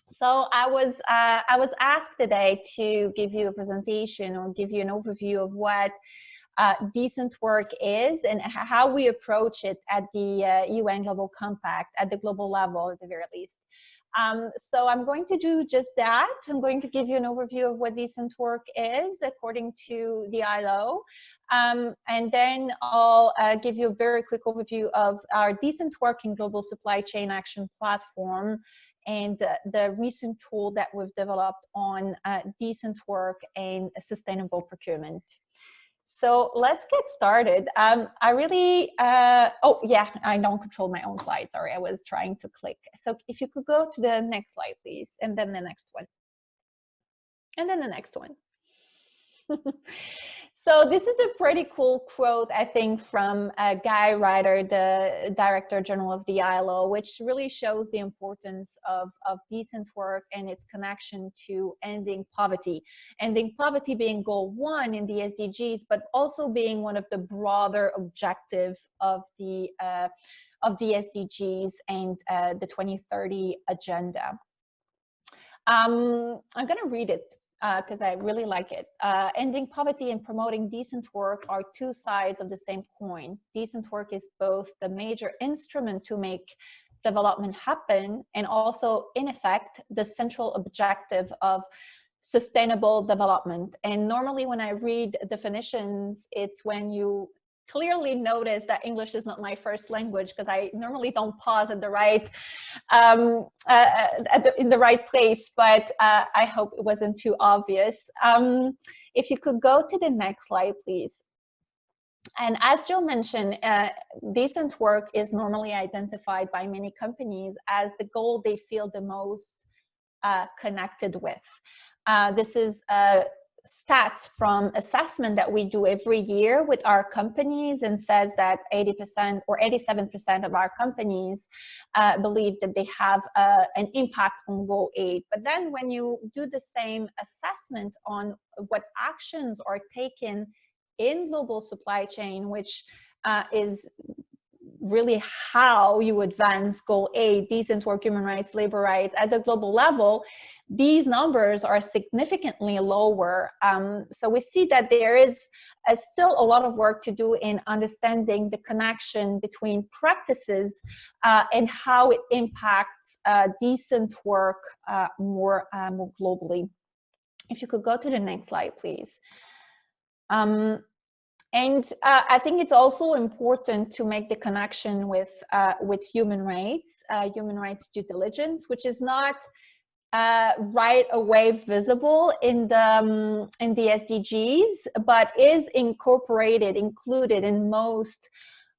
So I was asked today to give you a presentation or give you an overview of what decent work is and how we approach it at the UN Global Compact, at the global level at the very least. So I'm going to do just that. I'm going to give you an overview of what decent work is according to the ILO. And then I'll give you a very quick overview of our decent work in global supply chain action platform and the recent tool that we've developed on decent work and sustainable procurement. So let's get started. I really, oh yeah, I don't control my own slides. Sorry, I was trying to click. So if you could go to the next slide, please, and then the next one. And then the next one. So this is a pretty cool quote, I think, from Guy Ryder, the Director General of the ILO, which really shows the importance of decent work and its connection to ending poverty. Ending poverty being goal 1 in the SDGs, but also being one of the broader objectives of the SDGs and the 2030 agenda. I'm going to read it because I really like it. Ending poverty and promoting decent work are two sides of the same coin. Decent work is both the major instrument to make development happen and also, in effect, the central objective of sustainable development. And normally when I read definitions, it's when you clearly notice that English is not my first language, because I normally don't pause at the right in the right place, but I hope it wasn't too obvious. If you could go to the next slide, please. And as Joe mentioned, decent work is normally identified by many companies as the goal they feel the most connected with. This is stats from assessment that we do every year with our companies, and says that 80% or 87% of our companies believe that they have an impact on goal 8. But then when you do the same assessment on what actions are taken in global supply chain, which is really how you advance goal 8, decent work, human rights, labor rights at the global level, these numbers are significantly lower. So we see that there is still a lot of work to do in understanding the connection between practices and how it impacts decent work more globally. If you could go to the next slide, please. And I think it's also important to make the connection with human rights due diligence, which is not right away visible in the SDGs, but is included in most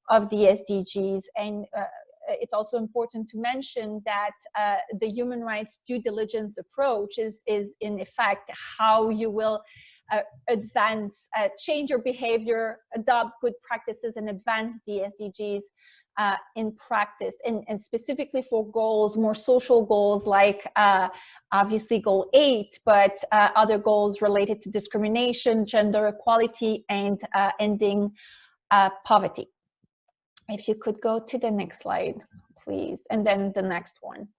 of the SDGs. And it's also important to mention that the human rights due diligence approach is in effect how you will advance, change your behavior, adopt good practices, and advance the SDGs in practice, and specifically for goals, more social goals like obviously goal 8, but other goals related to discrimination, gender equality, and ending poverty. If you could go to the next slide, please, and then the next one.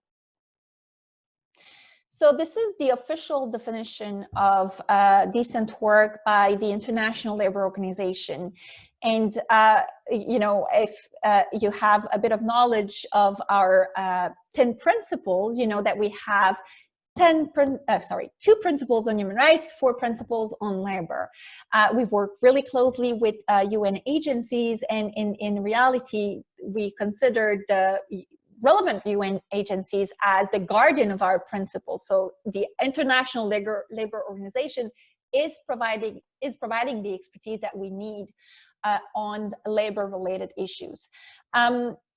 So this is the official definition of decent work by the International Labour Organization. And, you know, if you have a bit of knowledge of our 10 principles, you know that we have 2 principles on human rights, 4 principles on labor. We work really closely with UN agencies, and in reality, we consider the relevant UN agencies as the guardian of our principles. So the International Labor Organization is providing the expertise that we need on labor-related issues.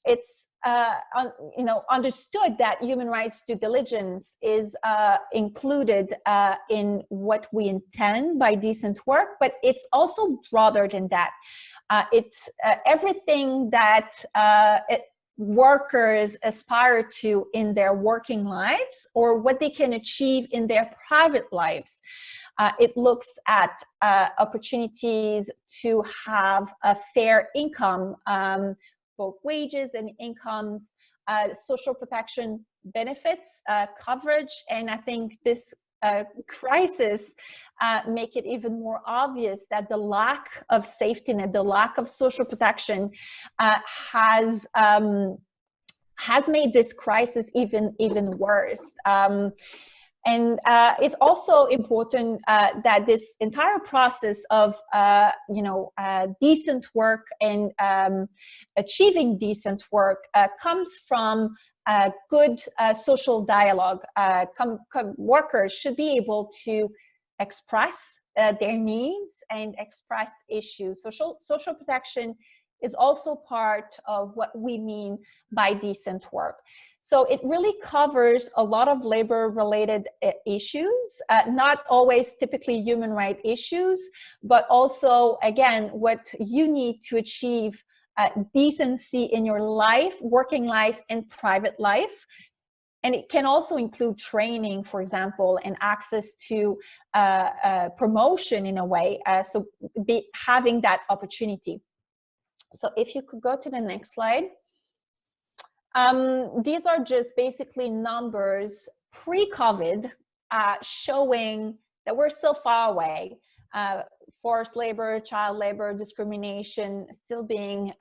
It's you know, understood that human rights due diligence is included in what we intend by decent work, but it's also broader than that. It's everything that workers aspire to in their working lives, or what they can achieve in their private lives. It looks at opportunities to have a fair income, both wages and incomes, social protection benefits, coverage, and I think this crisis make it even more obvious that the lack of safety net, the lack of social protection has made this crisis even worse. And it's also important that this entire process of, decent work and achieving decent work comes from good social dialogue. Workers should be able to express their needs and express issues. Social protection is also part of what we mean by decent work. So it really covers a lot of labor-related issues, not always typically human rights issues, but also, again, what you need to achieve decency in your life, working life, and private life. And it can also include training, for example, and access to promotion in a way, so having that opportunity. So if you could go to the next slide. These are just basically numbers pre-COVID showing that we're still far away. Forced labor, child labor, discrimination still being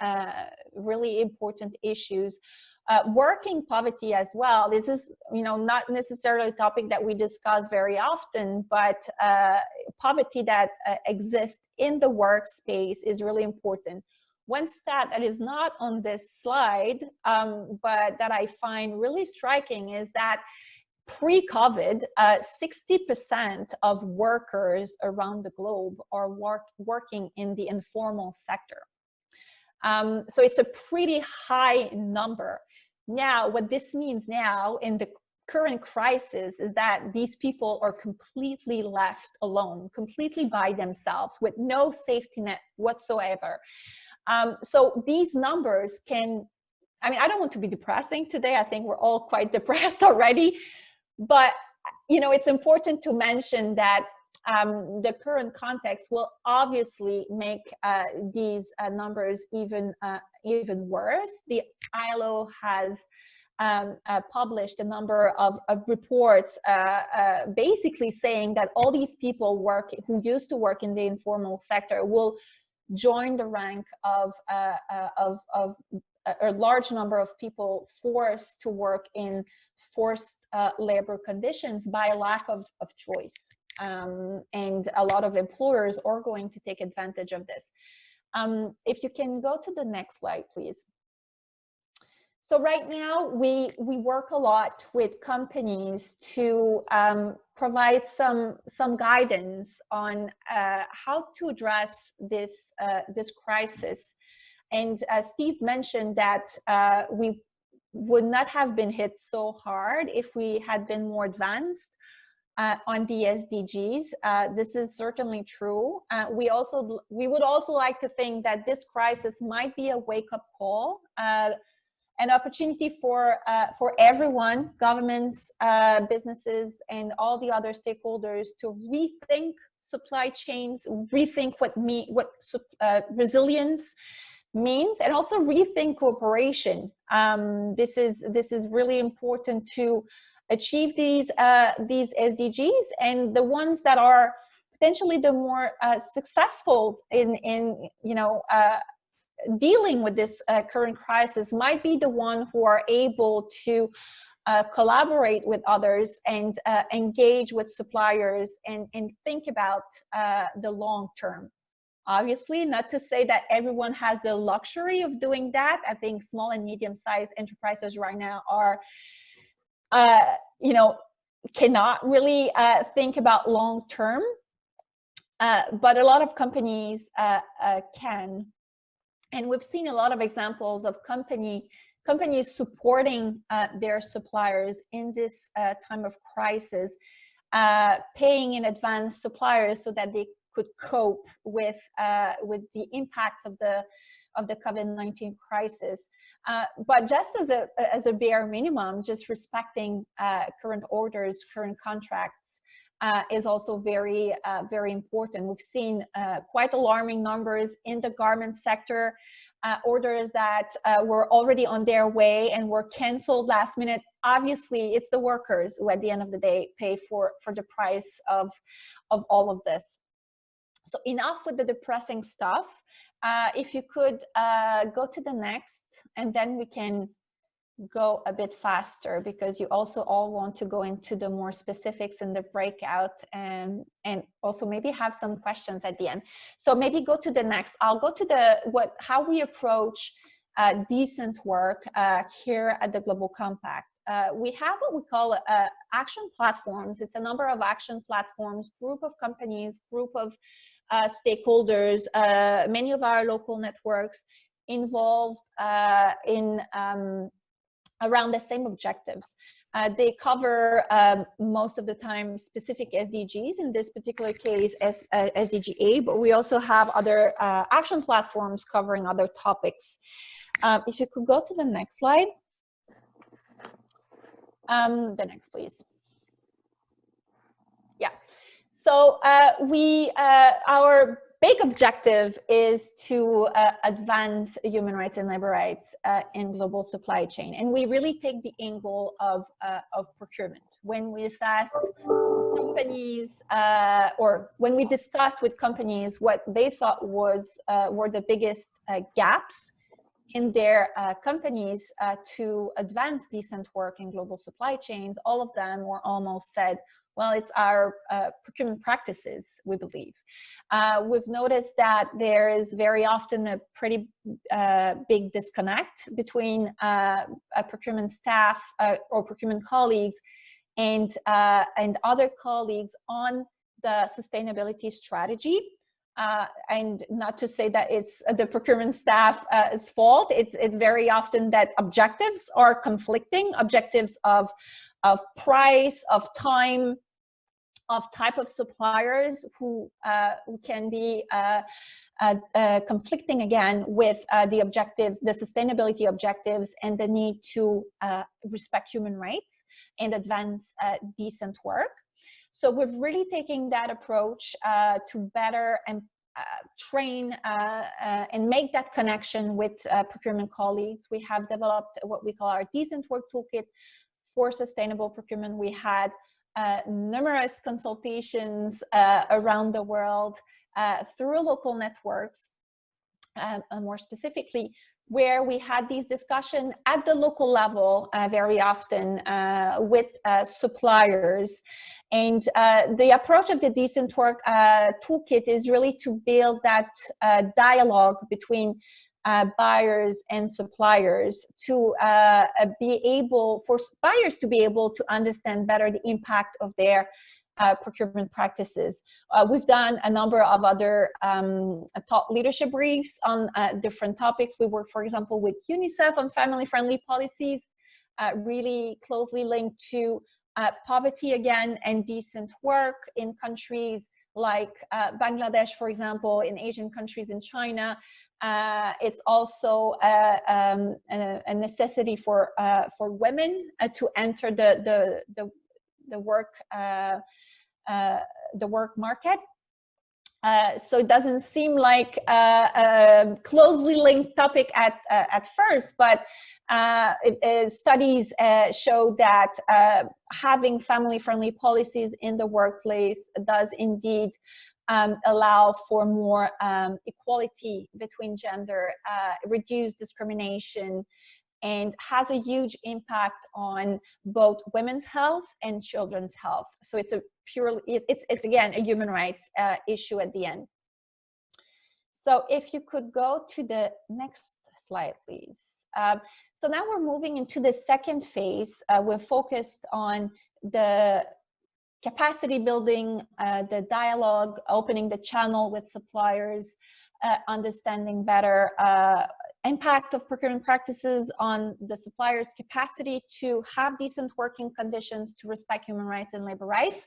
really important issues. Working poverty as well. This is, not necessarily a topic that we discuss very often, but poverty that exists in the workspace is really important. One stat that is not on this slide, but that I find really striking is that pre-COVID, 60% of workers around the globe are working in the informal sector. So it's a pretty high number. Now, what this means now in the current crisis is that these people are completely left alone, completely by themselves with no safety net whatsoever. So these numbers can, I don't want to be depressing today. I think we're all quite depressed already, but it's important to mention that the current context will obviously make these numbers even worse. The ILO has published a number of reports basically saying that all these people who used to work in the informal sector will join the rank of a large number of people forced to work in forced labor conditions by a lack of choice. And a lot of employers are going to take advantage of this. If you can go to the next slide, please. So right now, we work a lot with companies to provide some guidance on how to address this crisis. And Steve mentioned that we would not have been hit so hard if we had been more advanced on the SDGs. This is certainly true. We would also like to think that this crisis might be a wake-up call, an opportunity for everyone, governments, businesses, and all the other stakeholders to rethink supply chains, rethink what resilience means, and also rethink cooperation. This is really important to achieve these SDGs, and the ones that are potentially the more successful in dealing with this current crisis might be the one who are able to collaborate with others and engage with suppliers and think about the long term. Obviously, not to say that everyone has the luxury of doing that. I think small and medium-sized enterprises right now are, cannot really think about long term, but a lot of companies can. And we've seen a lot of examples of companies supporting their suppliers in this time of crisis, paying in advance suppliers so that they could cope with the impacts of the COVID-19 crisis. But just as a bare minimum, just respecting current orders, current contracts, is also very important. We've seen quite alarming numbers in the garment sector. orders that were already on their way and were canceled last minute. Obviously, it's the workers who at the end of the day pay for the price of all of this. So enough with the depressing stuff. If you could go to the next, and then we can go a bit faster, because you also all want to go into the more specifics in the breakout, and also maybe have some questions at the end. So maybe go to the next. I'll go to how we approach decent work here at the Global Compact. We have what we call action platforms. It's a number of action platforms, group of companies, group of stakeholders, many of our local networks involved in around the same objectives. They cover most of the time specific SDGs, in this particular case SDG A, but we also have other action platforms covering other topics. If you could go to the next slide. The next, please. Yeah. So our big objective is to advance human rights and labor rights in global supply chain, and we really take the angle of procurement. When we assessed companies, or when we discussed with companies what they thought were the biggest gaps in their companies to advance decent work in global supply chains, all of them were almost said, well, it's our procurement practices, we believe. We've noticed that there is very often a pretty big disconnect between a procurement staff or procurement colleagues and other colleagues on the sustainability strategy. And not to say that it's the procurement staff's fault. It's very often that objectives are conflicting, objectives of price, of time, of type of suppliers who can be conflicting again with the objectives, the sustainability objectives, and the need to respect human rights and advance decent work. So we're really taking that approach to better and train and make that connection with procurement colleagues. We have developed what we call our Decent Work Toolkit for sustainable procurement. We had numerous consultations around the world through local networks, more specifically, where we had these discussions at the local level very often with suppliers. And the approach of the Decent Work Toolkit is really to build that dialogue between buyers and suppliers to be able, for buyers to be able to understand better the impact of their procurement practices. We've done a number of other thought leadership briefs on different topics. We work, for example, with UNICEF on family-friendly policies, really closely linked to poverty again and decent work in countries like Bangladesh, for example, in Asian countries, in China. It's also a necessity for women to enter the work market. So it doesn't seem like a closely linked topic at first, but studies show that having family-friendly policies in the workplace does indeed allow for more equality between gender, reduce discrimination, and has a huge impact on both women's health and children's health. So it's a purely, it's again a human rights issue at the end. So if you could go to the next slide, please. So now we're moving into the second phase. We're focused on the capacity building, the dialogue, opening the channel with suppliers, understanding better impact of procurement practices on the supplier's capacity to have decent working conditions, to respect human rights and labor rights.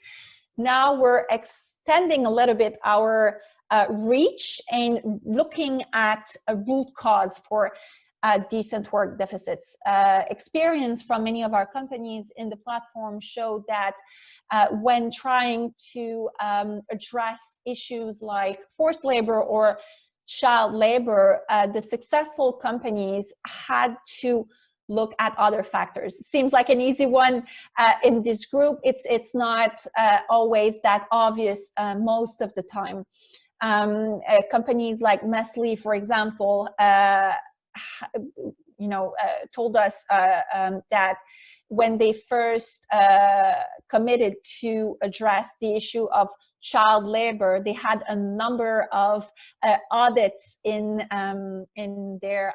Now we're extending a little bit our reach and looking at a root cause for decent work deficits. Experience from many of our companies in the platform showed that when trying to address issues like forced labor or child labor, the successful companies had to look at other factors. Seems like an easy one in this group. It's not always that obvious most of the time. Companies like Nestle, for example, told us that when they first committed to address the issue of child labor, they had a number of audits in their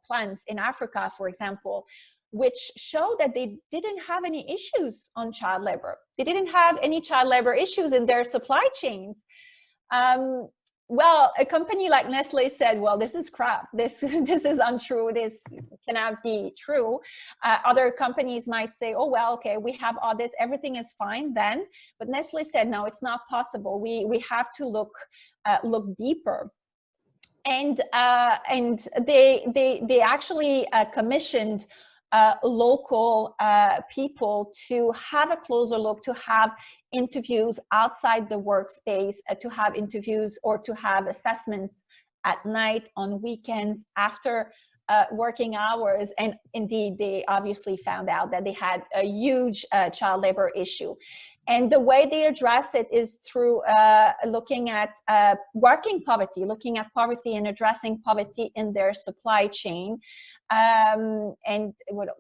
plants in Africa, for example, which show that they didn't have any issues on child labor. They didn't have any child labor issues in their supply chains. Well, a company like Nestle said, well, this is crap. This is untrue. This cannot be true. Other companies might say, oh, well, okay, we have audits. Everything is fine then. But Nestle said, no, it's not possible. We have to look deeper. And they actually commissioned local people to have a closer look, to have interviews outside the workspace, to have interviews or to have assessments at night, on weekends, after working hours. And indeed, they obviously found out that they had a huge child labor issue. And the way they address it is through looking at working poverty, looking at poverty and addressing poverty in their supply chain. And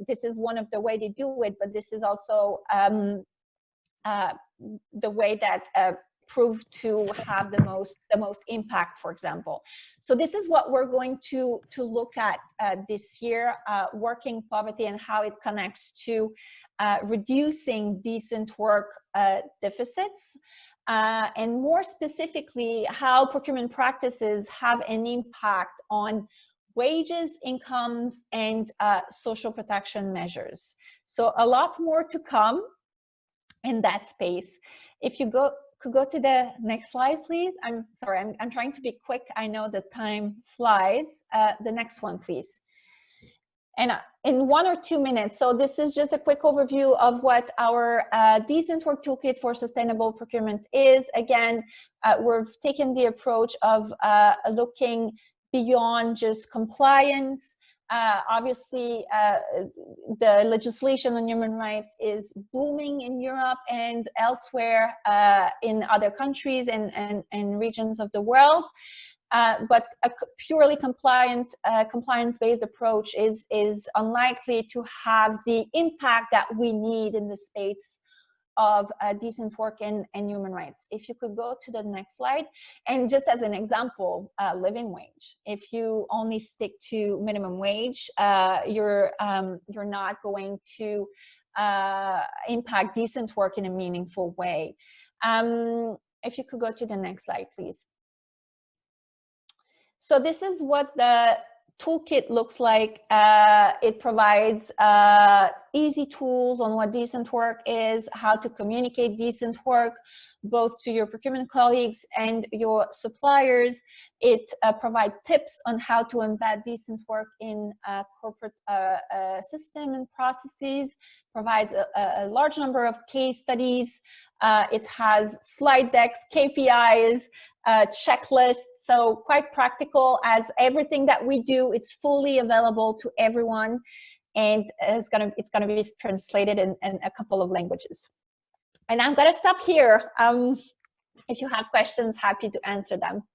this is one of the way they do it, but this is also the way that proved to have the most impact, for example. So this is what we're going to look at this year, working poverty and how it connects to reducing decent work deficits, and more specifically, how procurement practices have an impact on wages, incomes, and social protection measures. So a lot more to come in that space. If you could go to the next slide, please. I'm sorry, I'm trying to be quick. I know the time flies. The next one, please. And in 1 or 2 minutes, so this is just a quick overview of what our Decent Work Toolkit for Sustainable Procurement is. Again, we've taken the approach of looking beyond just compliance. Obviously, the legislation on human rights is booming in Europe and elsewhere in other countries and regions of the world. But a purely compliance-based approach is unlikely to have the impact that we need in the space of decent work and human rights. If you could go to the next slide. And just as an example, living wage. If you only stick to minimum wage, you're not going to impact decent work in a meaningful way. If you could go to the next slide, please. So this is what the toolkit looks like. It provides easy tools on what decent work is, how to communicate decent work, both to your procurement colleagues and your suppliers. It provides tips on how to embed decent work in corporate system and processes, provides a large number of case studies. It has slide decks, KPIs, checklists. So quite practical, as everything that we do, it's fully available to everyone, and it's gonna be translated in a couple of languages. And I'm gonna stop here. If you have questions, happy to answer them.